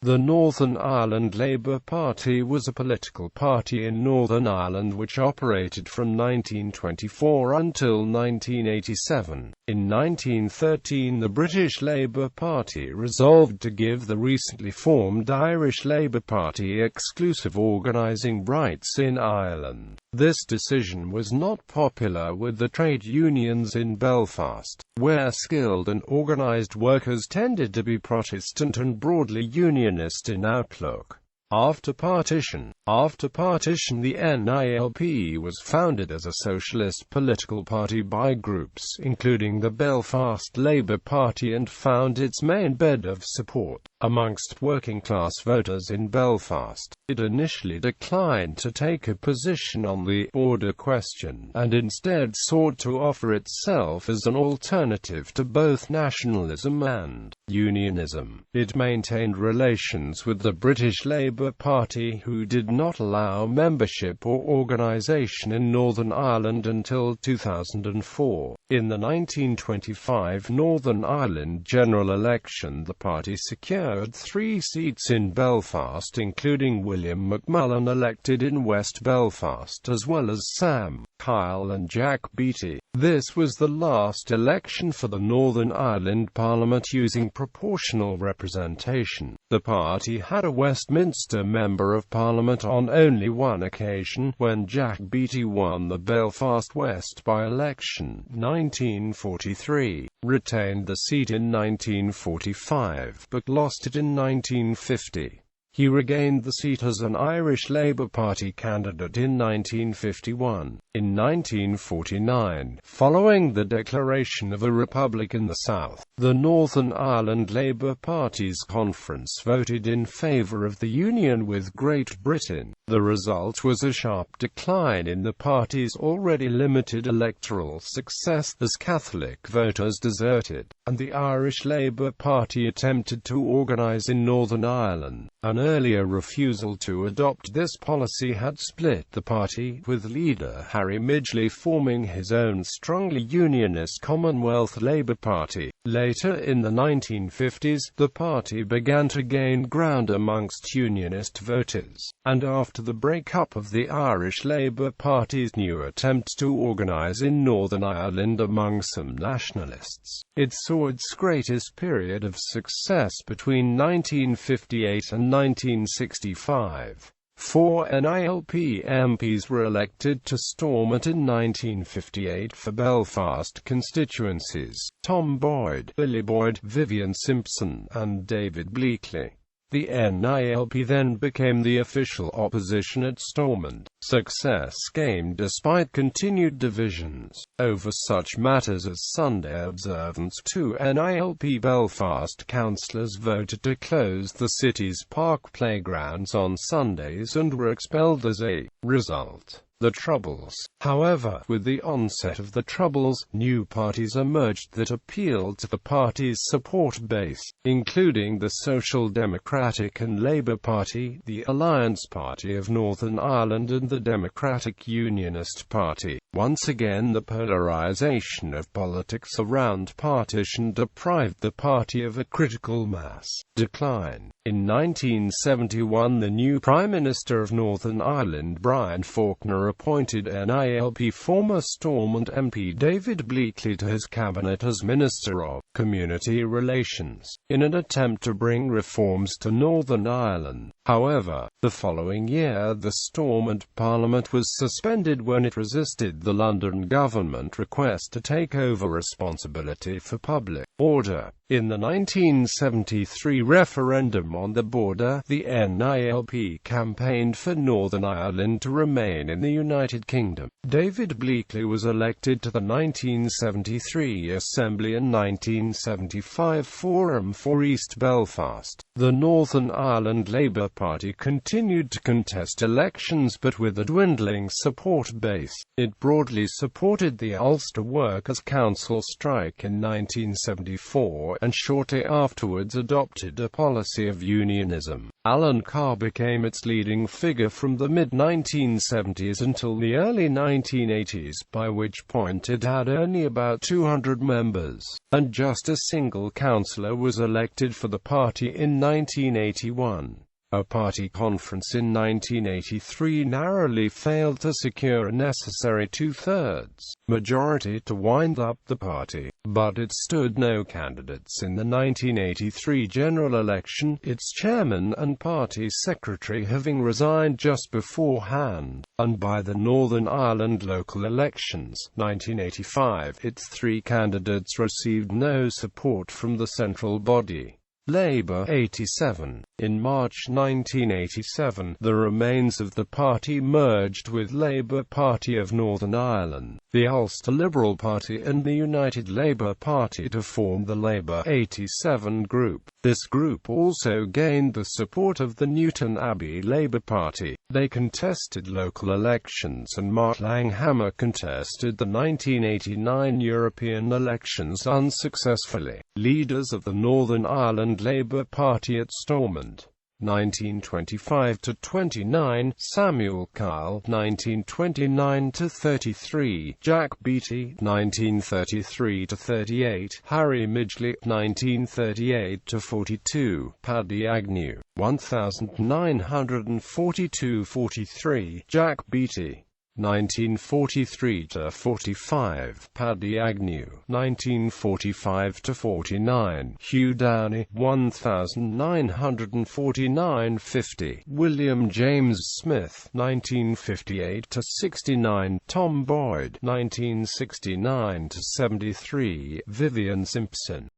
The Northern Ireland Labour Party was a political party in Northern Ireland which operated from 1924 until 1987. In 1913 the British Labour Party resolved to give the recently formed Irish Labour Party exclusive organising rights in Ireland. This decision was not popular with the trade unions in Belfast, where skilled and organised workers tended to be Protestant and broadly Unionist in outlook. After partition, the NILP was founded as a socialist political party by groups, including the Belfast Labour Party, and found its main bed of support amongst working-class voters in Belfast. It initially declined to take a position on the border question, and instead sought to offer itself as an alternative to both nationalism and unionism. It maintained relations with the British Labour Party, who did not allow membership or organisation in Northern Ireland until 2004. In the 1925 Northern Ireland general election, the party secured 3 seats in Belfast, including William McMullen, elected in West Belfast, as well as Sam Kyle and Jack Beattie. This was the last election for the Northern Ireland Parliament using proportional representation. The party had a Westminster Member of Parliament on only one occasion, when Jack Beattie won the Belfast West by-election, 1943, retained the seat in 1945, but lost it in 1950. He regained the seat as an Irish Labour Party candidate in 1951. In 1949, following the declaration of a republic in the south, the Northern Ireland Labour Party's conference voted in favour of the union with Great Britain. The result was a sharp decline in the party's already limited electoral success, as Catholic voters deserted, and the Irish Labour Party attempted to organise in Northern Ireland. An earlier refusal to adopt this policy had split the party, with leader Harry Midgley forming his own strongly unionist Commonwealth Labour Party. Later in the 1950s, the party began to gain ground amongst unionist voters, and after the breakup of the Irish Labour Party's new attempts to organise in Northern Ireland among some nationalists, it saw its greatest period of success between 1958 and 1965. 4 NILP MPs were elected to Stormont in 1958 for Belfast constituencies: Tom Boyd, Billy Boyd, Vivian Simpson, and David Bleakley. The NILP then became the official opposition at Stormont. Success came despite continued divisions over such matters as Sunday observance. 2 NILP Belfast councillors voted to close the city's park playgrounds on Sundays and were expelled as a result. The Troubles. However, with the onset of the Troubles, new parties emerged that appealed to the party's support base, including the Social Democratic and Labour Party, the Alliance Party of Northern Ireland, and the Democratic Unionist Party. Once again, the polarisation of politics around partition deprived the party of a critical mass. Decline. In 1971, the new Prime Minister of Northern Ireland, Brian Faulkner, appointed NILP former Stormont MP David Bleakley to his cabinet as Minister of Community Relations, in an attempt to bring reforms to Northern Ireland. However, the following year the Stormont Parliament was suspended when it resisted the London government request to take over responsibility for public order. In the 1973 referendum on the border, the NILP campaigned for Northern Ireland to remain in the United Kingdom. David Bleakley was elected to the 1973 Assembly and 1975 Forum for East Belfast. The Northern Ireland Labour Party continued to contest elections, but with a dwindling support base. It broadly supported the Ulster Workers' Council strike in 1974, and shortly afterwards adopted a policy of unionism. Alan Carr became its leading figure from the mid-1970s until the early 1980s, by which point it had only about 200 members, and just a single councillor was elected for the party in 1981. A party conference in 1983 narrowly failed to secure a necessary two-thirds majority to wind up the party, but it stood no candidates in the 1983 general election, its chairman and party secretary having resigned just beforehand, and by the Northern Ireland local elections, 1985, its three candidates received no support from the central body. Labour 87. In March 1987, the remains of the party merged with Labour Party of Northern Ireland, the Ulster Liberal Party and the United Labour Party to form the Labour 87 group. This group also gained the support of the Newton Abbey Labour Party. They contested local elections and Mark Langhammer contested the 1989 European elections unsuccessfully. Leaders of the Northern Ireland Labour Party at Stormont 1925–29, Samuel Kyle 1929–33, Jack Beattie 1933–38, Harry Midgley 1938–42, Paddy Agnew 1942–43, Jack Beattie 1943–45, Paddy Agnew 1945–49, Hugh Downey 1949–50, William James Smith 1958–69, Tom Boyd 1969–73, Vivian Simpson